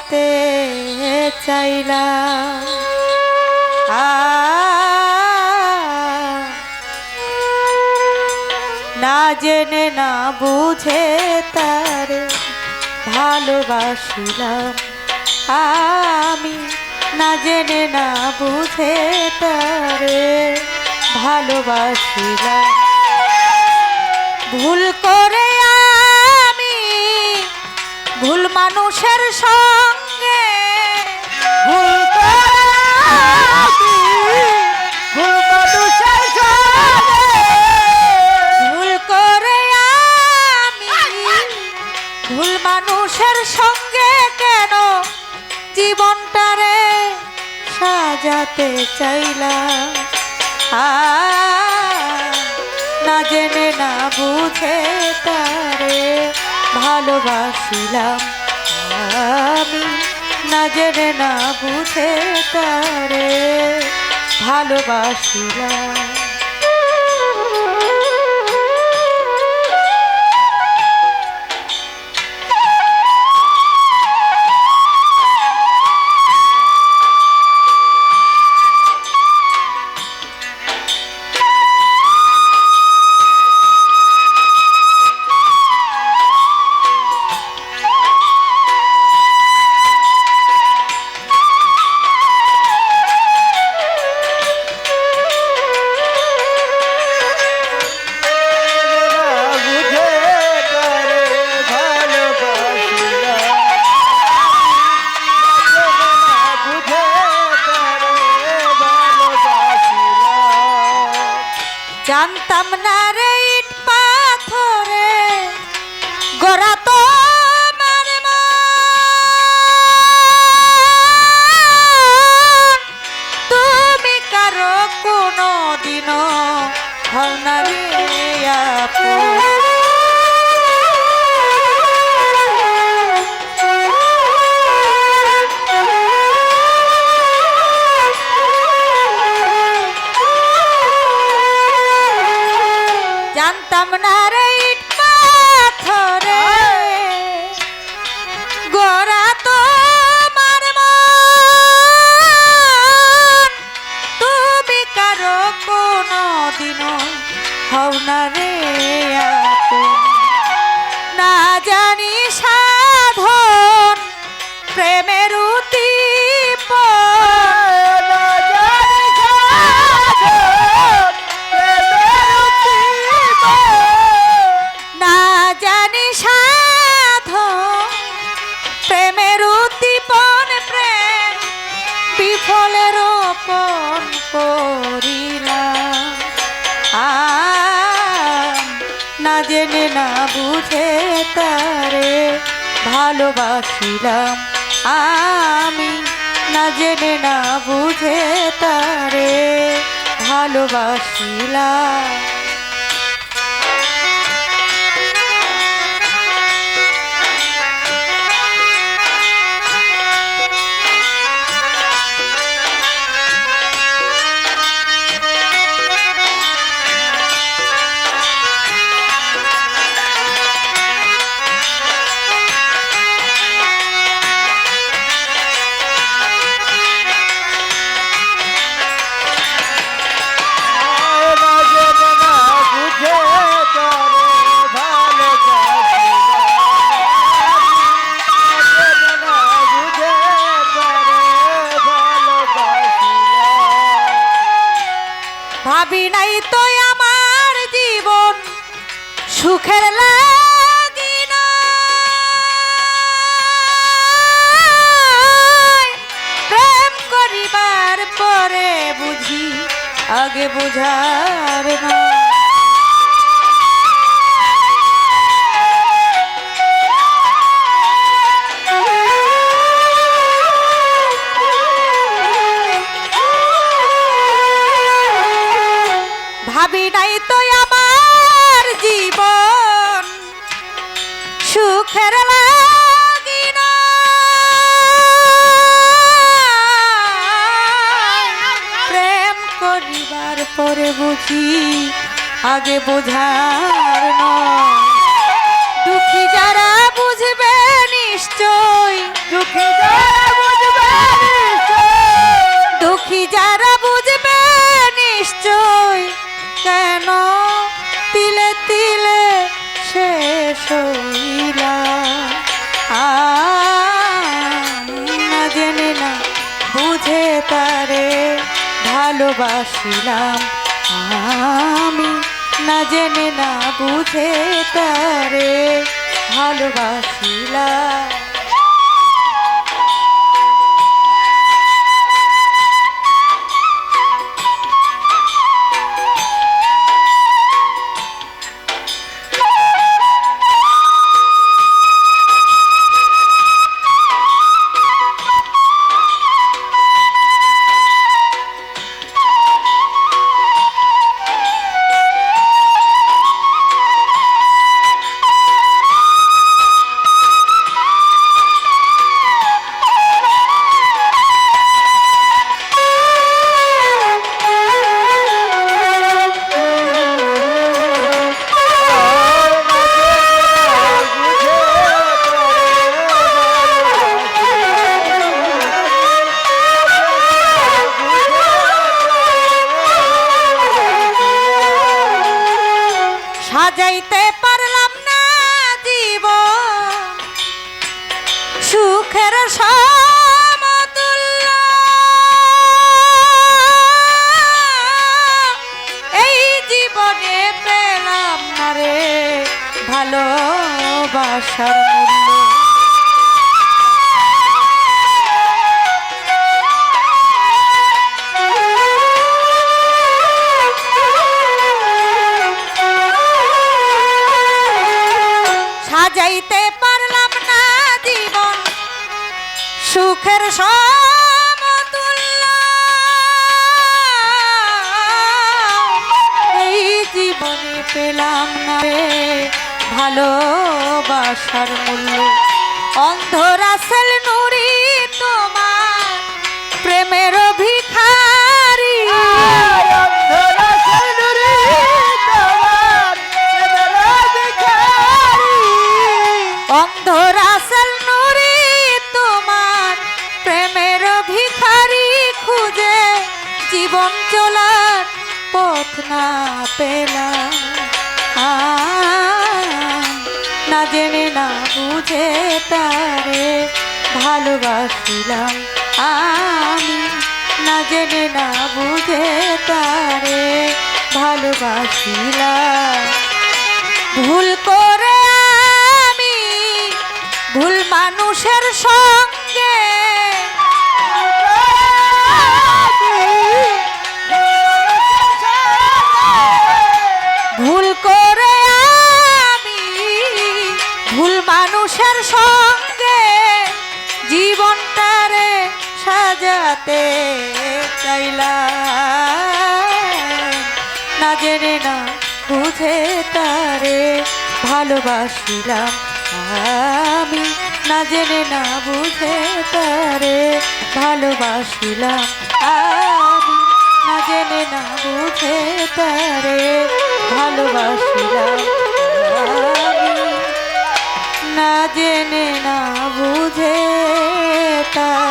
সাজাতে চাইলাম না জেনে না বুঝে তারে ভালোবাসিলাম আমি না জেনে না বুঝে তারে ভালোবাসিলাম ভুল করে আমি ভুল মানুষের সঙ্গে ভুল করে আমি ভুল মানুষের সঙ্গে ভুল করে আমি ভুল মানুষের সঙ্গে কেন জীবনটারে সাজাতে চাইলাম না জেনে না বুঝে তারে ভালোবাসিলাম আমি না জেনে না বুঝে তারে ভালোবাসিলাম জানতাম না রে ইট পাথরে গোরা তো তুমি কারো কোনো দিনও হও না রে আপন জানতাম না রে ইট পাথরে গোরা তোমার মন তুমি কারো কোনো দিনও হও না রে আপন না জানি সাধন প্রেমের বিফলের রোপণ করিলাম না জেনে না বুঝে তারে ভালোবাসিলাম আমি না জেনে না বুঝে তারে ভালোবাসিলাম ভাবি নাই তো আমার জীবন সুখের লাগি না প্রেম করিবার পরে বুঝি আগে বুঝার না ভাবি নাই তো আমার জীবন সুখের লাগি না প্রেম করিবার পরে বুঝি আগে বোঝার নয় দুঃখী যারা বুঝবে নিশ্চয় দুঃখী যারা সইলাম না জেনে না বুঝে তারে ভালোবাসিলাম আমি না জেনে না বুঝে তারে ভালোবাসিলাম। সাজাইতে পারলাম না জীবন সুখের সমতুল্য, এই জীবনে পেলাম না রে ভালোবাসার মূল্য। সাজাইতে পারলাম না জীবন সুখের সমতুল্য, এই জীবনে পেলাম না রে ভালোবাসার মূল্য। অন্ধ রাসেল নুরি তোমার প্রেমের ভিখারি, অন্ধ রাসেল নুরি তোমার প্রেমের ভিখারি, খুঁজে জীবন চলার পথ না পেলাম না জেনে না বুঝে তারে ভালোবাসিলাম আমি না জেনে না বুঝে তারে ভালোবাসিলাম। ভুল করে আমি ভুল মানুষের সঙ্গে ভুল করে আমি ভুল মানুষের সঙ্গে জীবনটারে সাজাতে চাইলাম না জেনে না বুঝে তারে ভালোবাসিলাম আমি না জেনে না বুঝে তারে ভালোবাসিলাম আমি না জেনে না বুঝে তারে ভালোবাসিলাম আমি না জেনে না বুঝে তারে